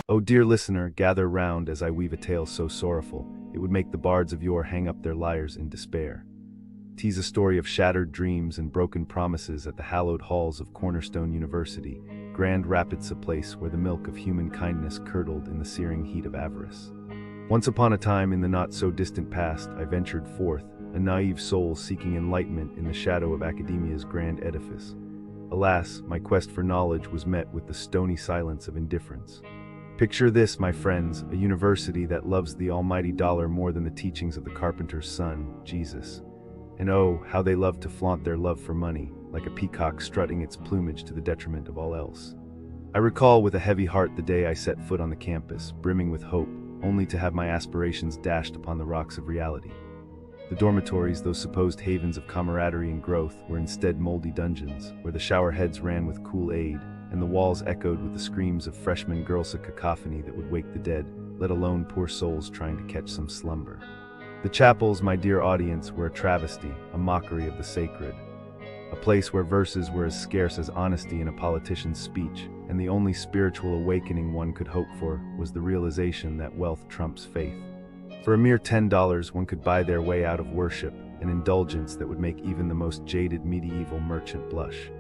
O dear listener, gather round as I weave a tale so sorrowful, it would make the bards of yore hang up their lyres in despair. 'Tis a story of shattered dreams and broken promises at the hallowed halls of Cornerstone University, Grand Rapids, a place where the milk of human kindness curdled in the searing heat of avarice. Once upon a time in the not-so-distant past, I ventured forth, a naive soul seeking enlightenment in the shadow of academia's grand edifice. Alas, my quest for knowledge was met with the stony silence of indifference. Picture this, my friends, a university that loves the almighty dollar more than the teachings of the carpenter's son, Jesus. And oh, how they love to flaunt their love for money, like a peacock strutting its plumage to the detriment of all else. I recall with a heavy heart the day I set foot on the campus, brimming with hope, only to have my aspirations dashed upon the rocks of reality. The dormitories, those supposed havens of camaraderie and growth, were instead moldy dungeons, where the shower heads ran with cool aid, and the walls echoed with the screams of freshman girls, a cacophony that would wake the dead, let alone poor souls trying to catch some slumber. The chapels, my dear audience, were a travesty, a mockery of the sacred. A place where verses were as scarce as honesty in a politician's speech, and the only spiritual awakening one could hope for was the realization that wealth trumps faith. For a mere $10 one could buy their way out of worship, an indulgence that would make even the most jaded medieval merchant blush.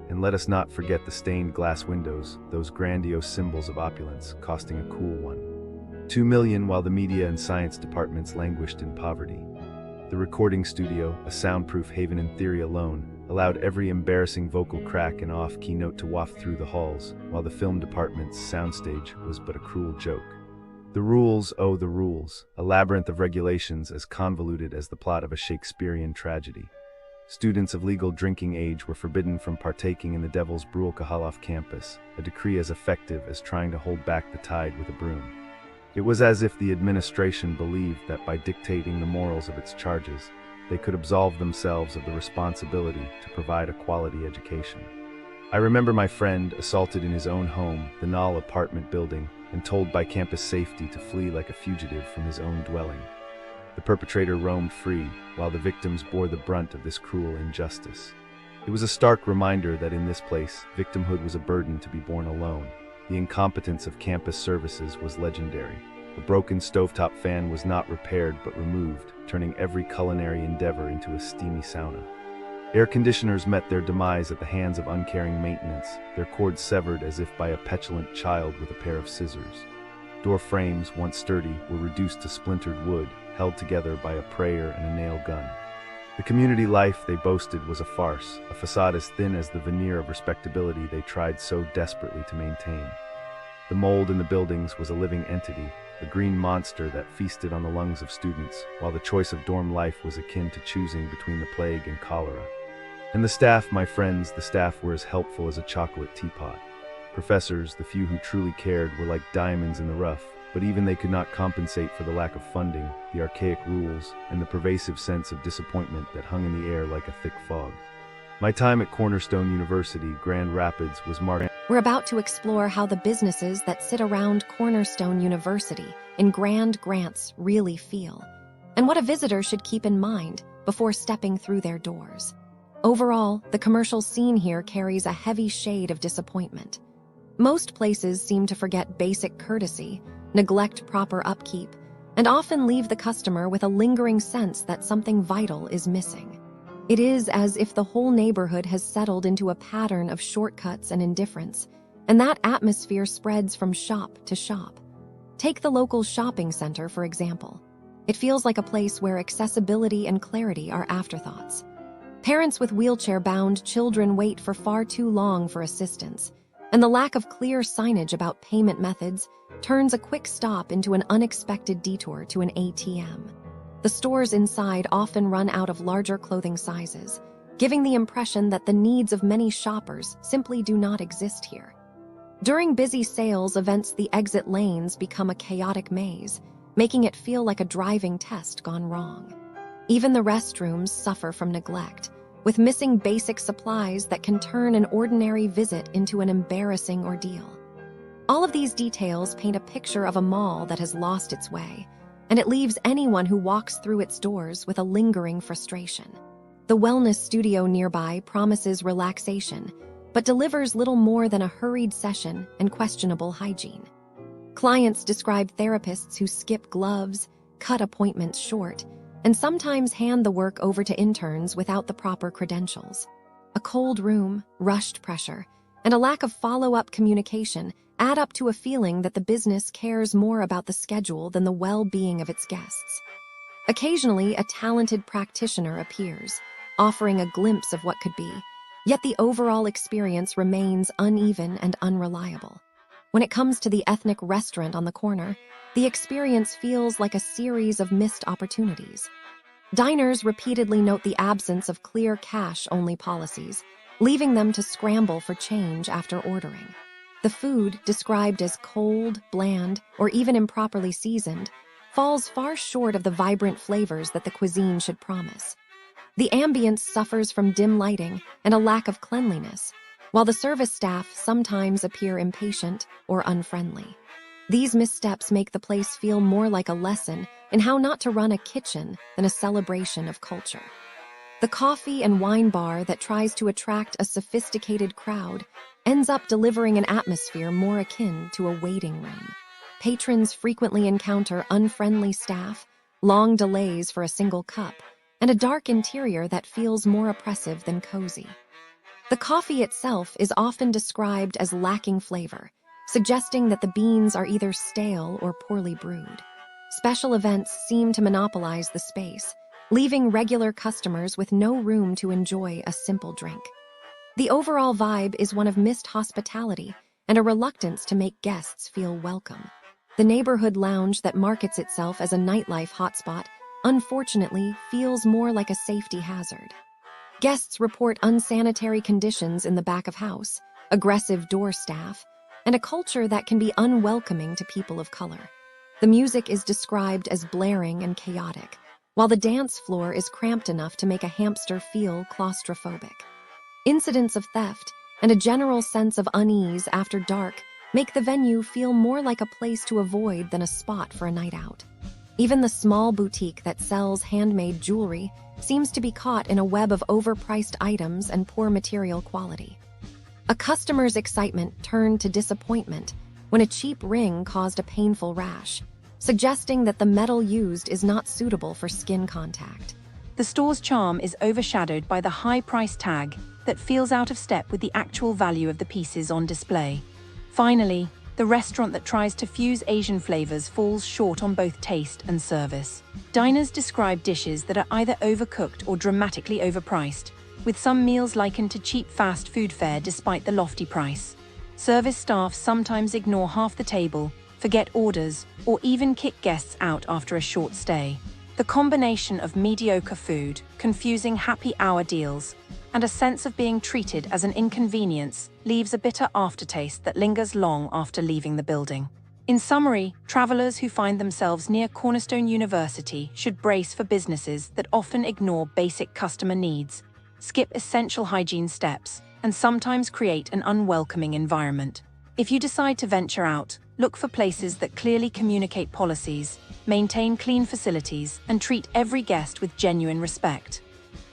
And let us not forget the stained glass windows, those grandiose symbols of opulence, costing a cool one. 2 million, while the media and science departments languished in poverty. The recording studio, a soundproof haven in theory alone, allowed every embarrassing vocal crack and off-key note to waft through the halls, while the film department's soundstage was but a cruel joke. The rules, oh the rules, a labyrinth of regulations as convoluted as the plot of a Shakespearean tragedy. Students of legal drinking age were forbidden from partaking in the devil's brew alcohol off campus, a decree as effective as trying to hold back the tide with a broom. It was as if the administration believed that by dictating the morals of its charges, they could absolve themselves of the responsibility to provide a quality education. I remember my friend assaulted in his own home, the Knoll apartment building, and told by campus safety to flee like a fugitive from his own dwelling. The perpetrator roamed free, while the victims bore the brunt of this cruel injustice. It was a stark reminder that in this place, victimhood was a burden to be borne alone. The incompetence of campus services was legendary. The broken stovetop fan was not repaired but removed, turning every culinary endeavor into a steamy sauna. Air conditioners met their demise at the hands of uncaring maintenance, their cords severed as if by a petulant child with a pair of scissors. Door frames, once sturdy, were reduced to splintered wood, held together by a prayer and a nail gun. The community life they boasted was a farce, a facade as thin as the veneer of respectability they tried so desperately to maintain. The mold in the buildings was a living entity, a green monster that feasted on the lungs of students, while the choice of dorm life was akin to choosing between the plague and cholera. And the staff, my friends, the staff were as helpful as a chocolate teapot. Professors, the few who truly cared, were like diamonds in the rough, but even they could not compensate for the lack of funding, the archaic rules, and the pervasive sense of disappointment that hung in the air like a thick fog. My time at Cornerstone University, Grand Rapids, was marked. We're about to explore how the businesses that sit around Cornerstone University in Grand Grants really feel, and what a visitor should keep in mind before stepping through their doors. Overall, the commercial scene here carries a heavy shade of disappointment. Most places seem to forget basic courtesy, neglect proper upkeep, and often leave the customer with a lingering sense that something vital is missing. It is as if the whole neighborhood has settled into a pattern of shortcuts and indifference, and that atmosphere spreads from shop to shop. Take the local shopping center, for example. It feels like a place where accessibility and clarity are afterthoughts. Parents with wheelchair-bound children wait for far too long for assistance, and the lack of clear signage about payment methods turns a quick stop into an unexpected detour to an ATM. The stores inside often run out of larger clothing sizes, giving the impression that the needs of many shoppers simply do not exist here. During busy sales events, the exit lanes become a chaotic maze, making it feel like a driving test gone wrong. Even the restrooms suffer from neglect, with missing basic supplies that can turn an ordinary visit into an embarrassing ordeal. All of these details paint a picture of a mall that has lost its way, and it leaves anyone who walks through its doors with a lingering frustration. The wellness studio nearby promises relaxation, but delivers little more than a hurried session and questionable hygiene. Clients describe therapists who skip gloves, cut appointments short, and sometimes hand the work over to interns without the proper credentials. A cold room, rushed pressure, and a lack of follow-up communication add up to a feeling that the business cares more about the schedule than the well-being of its guests. Occasionally, a talented practitioner appears, offering a glimpse of what could be, yet the overall experience remains uneven and unreliable. When it comes to the ethnic restaurant on the corner, the experience feels like a series of missed opportunities. Diners repeatedly note the absence of clear cash-only policies, leaving them to scramble for change after ordering. The food, described as cold, bland, or even improperly seasoned, falls far short of the vibrant flavors that the cuisine should promise. The ambience suffers from dim lighting and a lack of cleanliness, while the service staff sometimes appear impatient or unfriendly. These missteps make the place feel more like a lesson in how not to run a kitchen than a celebration of culture. The coffee and wine bar that tries to attract a sophisticated crowd ends up delivering an atmosphere more akin to a waiting room. Patrons frequently encounter unfriendly staff, long delays for a single cup, and a dark interior that feels more oppressive than cozy. The coffee itself is often described as lacking flavor, suggesting that the beans are either stale or poorly brewed. Special events seem to monopolize the space, leaving regular customers with no room to enjoy a simple drink. The overall vibe is one of missed hospitality and a reluctance to make guests feel welcome. The neighborhood lounge that markets itself as a nightlife hotspot, unfortunately, feels more like a safety hazard. Guests report unsanitary conditions in the back of house, aggressive door staff, and a culture that can be unwelcoming to people of color. The music is described as blaring and chaotic, while the dance floor is cramped enough to make a hamster feel claustrophobic. Incidents of theft and a general sense of unease after dark make the venue feel more like a place to avoid than a spot for a night out. Even the small boutique that sells handmade jewelry seems to be caught in a web of overpriced items and poor material quality. A customer's excitement turned to disappointment when a cheap ring caused a painful rash, suggesting that the metal used is not suitable for skin contact. The store's charm is overshadowed by the high price tag that feels out of step with the actual value of the pieces on display. Finally, the restaurant that tries to fuse Asian flavors falls short on both taste and service. Diners describe dishes that are either overcooked or dramatically overpriced, with some meals likened to cheap fast food fare despite the lofty price. Service staff sometimes ignore half the table, forget orders, or even kick guests out after a short stay. The combination of mediocre food, confusing happy hour deals, and a sense of being treated as an inconvenience leaves a bitter aftertaste that lingers long after leaving the building. In summary, travelers who find themselves near Cornerstone University should brace for businesses that often ignore basic customer needs, skip essential hygiene steps, and sometimes create an unwelcoming environment. If you decide to venture out, look for places that clearly communicate policies, maintain clean facilities, and treat every guest with genuine respect.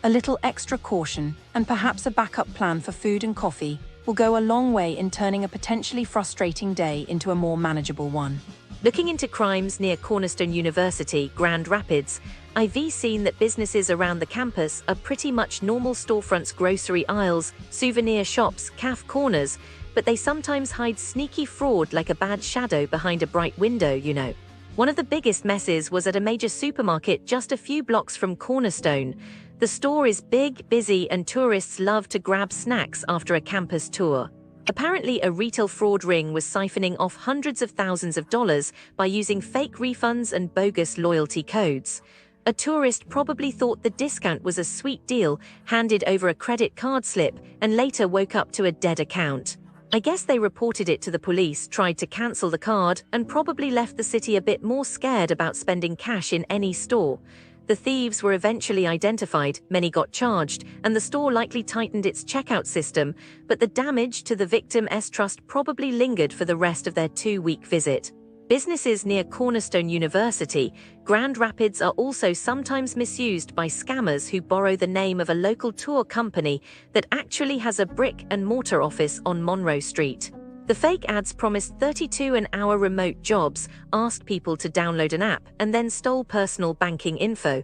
A little extra caution, and perhaps a backup plan for food and coffee, will go a long way in turning a potentially frustrating day into a more manageable one. Looking into crimes near Cornerstone University, Grand Rapids, I've seen that businesses around the campus are pretty much normal storefronts, grocery aisles, souvenir shops, cafe corners, but they sometimes hide sneaky fraud like a bad shadow behind a bright window, you know. One of the biggest messes was at a major supermarket just a few blocks from Cornerstone. The store is big, busy, and tourists love to grab snacks after a campus tour. Apparently, a retail fraud ring was siphoning off hundreds of thousands of dollars by using fake refunds and bogus loyalty codes. A tourist probably thought the discount was a sweet deal, handed over a credit card slip, and later woke up to a dead account. I guess they reported it to the police, tried to cancel the card, and probably left the city a bit more scared about spending cash in any store. The thieves were eventually identified, many got charged, and the store likely tightened its checkout system, but the damage to the victim's trust probably lingered for the rest of their 2-week visit. Businesses near Cornerstone University, Grand Rapids are also sometimes misused by scammers who borrow the name of a local tour company that actually has a brick-and-mortar office on Monroe Street. The fake ads promised 32-hour remote jobs, asked people to download an app, and then stole personal banking info.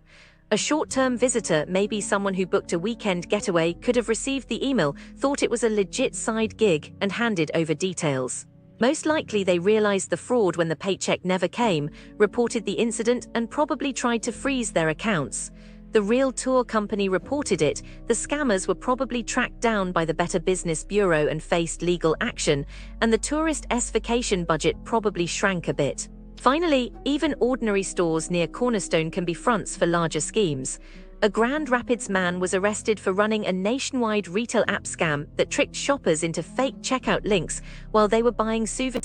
A short-term visitor, maybe someone who booked a weekend getaway, could have received the email, thought it was a legit side gig, and handed over details. Most likely they realized the fraud when the paycheck never came, reported the incident, and probably tried to freeze their accounts. The real tour company reported it, the scammers were probably tracked down by the Better Business Bureau and faced legal action, and the tourist vacation budget probably shrank a bit. Finally, even ordinary stores near Cornerstone can be fronts for larger schemes. A Grand Rapids man was arrested for running a nationwide retail app scam that tricked shoppers into fake checkout links while they were buying souvenirs.